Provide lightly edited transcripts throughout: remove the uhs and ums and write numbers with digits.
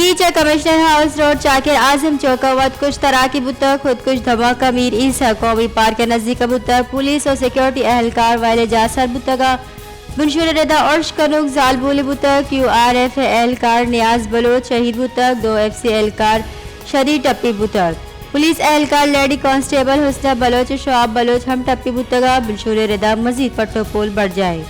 کیچا commissioner house road Chakar Azam چوکا ود کچھ تراکی بتک خودکش دھماکہ میر عیسیٰ قومی پارک کے نزدیک بتک پولیس اور سیکیورٹی اہلکار والے جاسر بتگا منشور ردا عرش کنوک زال بولی بتک URF اہلکار نیاز بلوچ شہید بتک 2 FC اہلکار شدی ٹپی بتک پولیس اہلکار لیڈی کانسٹیبل حسنہ بلوچ شعاب بلوچ ہم ٹپی بتگا منشور ردا مزید پٹو پول بڑھ جائے.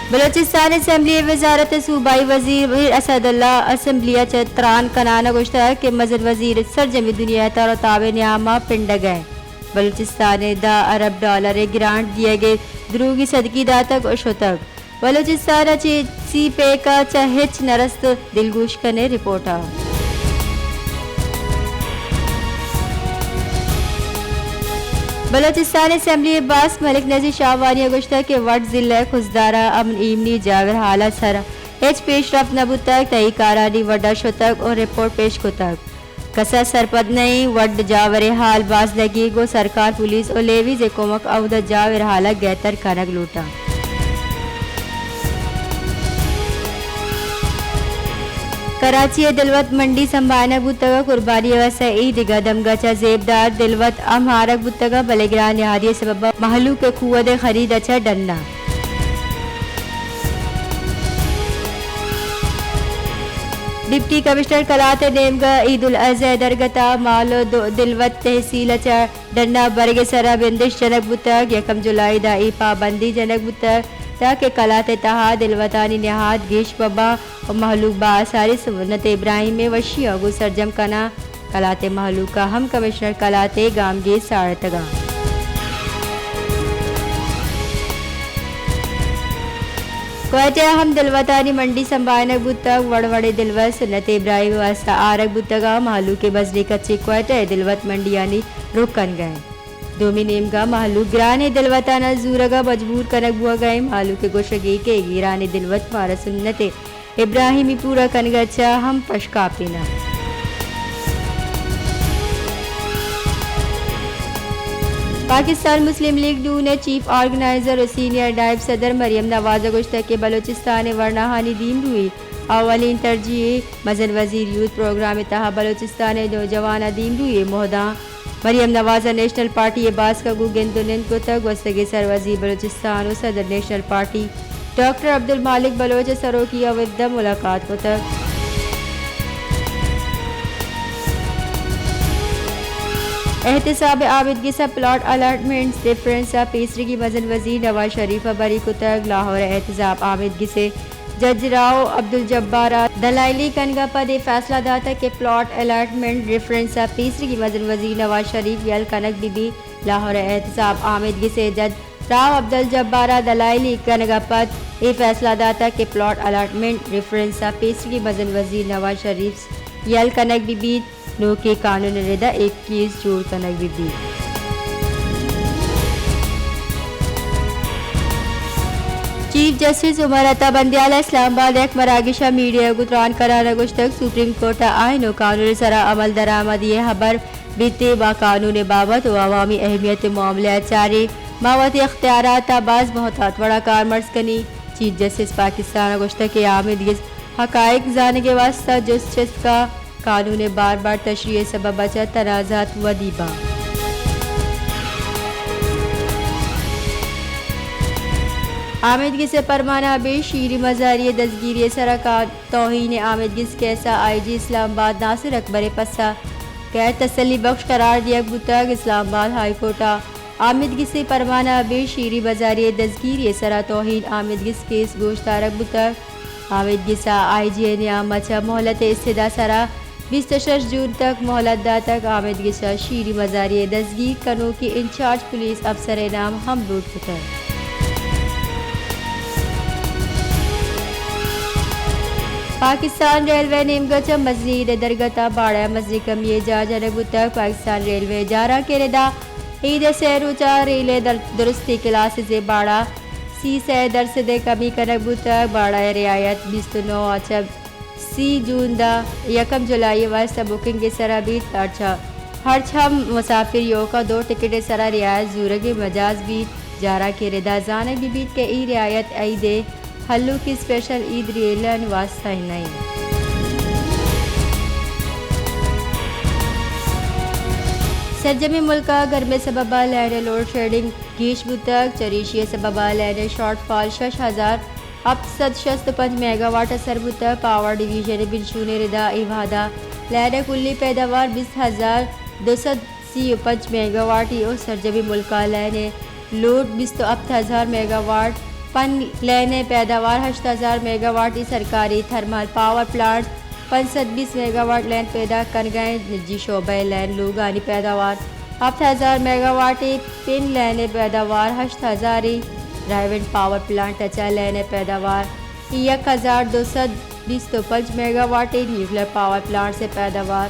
بلوچستان اسمبلی وزارت صوبائی وزیر اسد اللہ اسمبلیہ چتران کنانا گشتہ کے مزد وزیر سرجمی دنیا تر و تابع نیامہ پنڈ گئے. بلوچستان دا ارب ڈالر گرانٹ دیے گئے دروگی صدقی داتک و شتک بلوچستان سی پے کا چہچ نرست دلگوش کنے رپورٹا. بلوچستان اسمبلی عباس ملک نذیر شاہوانی گشتہ کے وڈ ضلع خزدارہ امن ایمنی جاور حالت سر ہچ پیش رفت نبو تک تئی کارانی وڈا شتک اور رپورٹ پیش کو تک کسا سرپد نہیں وڈ جاور حال باز لگی گو سرکار پولیس اور لیویز کومک عہدہ جاور حالت گہتر کنک لوٹا. کراچی دلوت منڈی سنبھانا بتگا قربانی وسع عید گدم گچا زیبدار دلوت ام ہارک بتگا بلگران نہاری سبب محلو کے قوت خرید اچھا ڈننا. ڈپٹی کمشنر کلات نیمگا عید الاضحی درگتا مالو دلوت تحصیل اچھا ڈننا برگ سرا بندش جنک بتگ 1 جولائی دا ای پابندی جنک بتگ تاکہ کلات تہا دلوتانی نہاد گیش بابا اور محلوق با آثار سنت ابراہیم میں وشی اگو سرجم کنا کلات محلوقہ ہم کمشنر کلات گام گے ساڑتگا. کوئٹہ ہم دلوتانی منڈی سنبھالنک بتگ وڑ وڑے دلوت سنت ابراہیم واسطہ آرک بتگا محلوق کے بزری کچے کوئٹہ دلوت منڈی یعنی رکن گئے. دومی نیمگا محلوق گرانے دلوتانا زورگا مجبور کنک بوا گئے محلوق کے گوشگی کے گرانے دلوت مارا سنت ابراہیمی پورا کنگچا ہم پشکا پینا. پاکستان مسلم لیگ ڈو نے چیف آرگنائزر اور سینئر نائب صدر مریم نواز گشتہ کے بلوچستان ورنہانی دیم روئی اولین ترجیح مزن وزیر یوتھ پروگرام تہا بلوچستان نوجوان دیم روئی مہدہ مریم نواز نیشنل پارٹی عباس کا گو گندنن کو تک وسطی سر وزیر بلوچستان و صدر national party doctor Abdul Malik Baloch سروکی اودہ ملاقات کو تک. احتساب عابد گسا پلاٹ الاٹمنٹس ڈیفرنس پیسری کی مزن وزیر نواز شریف بری کو تک لاہور احتساب عابد گسے جج راؤ عبدالجبارہ دلائلی کنگا پر فیصلہ داتا کہ پلاٹ الاٹمنٹ ریفرنس پیسری کی مزن وزیر نواز شریف یل کنک بی بی لاہور احتساب آمدگی سے جج راؤ عبدالجبارہ دلائلی کنگا پر فیصلہ داتا کہ پلاٹ الاٹمنٹ ریفرنس پیسری کی مزن وزیر نواز شریف یل کنک بی بی نو کے قانون ردا 21 جوڑ کنک be be. Chief justice Umar Ata بندیالہ اسلام آباد ایک مراگشہ میڈیا گتران کرانا گشتک سپریم کورٹ آئین و قانون سرا عمل درآمد یہ خبر بیتے با قانون بابت و عوامی اہمیت معاملات چاری ماوتی اختیارات باز محتاط وڑا کار مرز کنی. چیف جسٹس پاکستان گشتک کے آمد حقائق جانے کے واسطہ جسٹس کا قانون بار بار تشریح سبب بچا تنازعات و دیبا. آمدگی سے پرمانہ بے شیری مزاری دستگیری سرکا توہین آمدگی کیسا IG اسلام آباد ناصر اکبر پسا غیر تسلی بخش قرار دیا بتگ اسلام آباد ہائی کورٹا آمدگی سے پرمانہ بے شیری مزاری دستگیری سرا توہین آمدگی کیس گوشت تارک بتگ آمدگی سا IG نیام مچا مہلت استدا سرا 26 جون تک مہلت دا تک آمدگی سا شیری مزاری دستگیر کنو کی انچارج پولیس افسر نام ہم روڈ بتگ. پاکستان ریلوے نیمگچ مزید درگتا باڑا مزید کمی جا جنگ تک پاکستان ریلوے جارا کے ردا عید سیروچا ریلے درستی کلاس سے باڑا سی سے درصد کمی کنک تک باڑا رعایت 29 سی جون دا 1 جولائی واسطہ بکنگ کے سرا بیت ہر چھم مسافر یو کا 2 ٹکٹ سرا رعایت زورگ مجاز بیت جارا کے ردا زانک بیت کے ای رعایت عید حلو کی اسپیشل عید ریلن واسطہ نہیں سرجمی ملکہ گرمی سببہ لینے لوڈ شیڈنگ گیش بتک چریشی سببہ لینے شارٹ فال 6765 میگا واٹ اثر بتک پاور ڈویژن بنشون ردا ایوادہ لینے کلی پیداوار 20235 میگا واٹ اور سرجمی ملکہ لینے لوڈ 27000 میگا واٹ پن لینے پیداوار 8000 میگا واٹ سرکاری thermal power plant 520 megawatt لین پیدا کر گئے نجی شعبہ لین لوگانی پیداوار 7000 میگا واٹ پن لینے پیداوار 8000 رائیونڈ پاور پلانٹ اچھا لینے پیداوار 1225 mega watt nuclear power plant سے پیداوار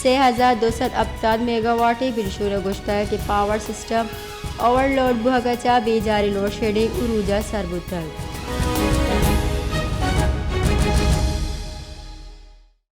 6270 میگا واٹ بنشور گشتہ ہے کہ پاور سسٹم اوور لوڈ بہگچا بے جاری لوڈ شیڈنگ عروجہ سربتل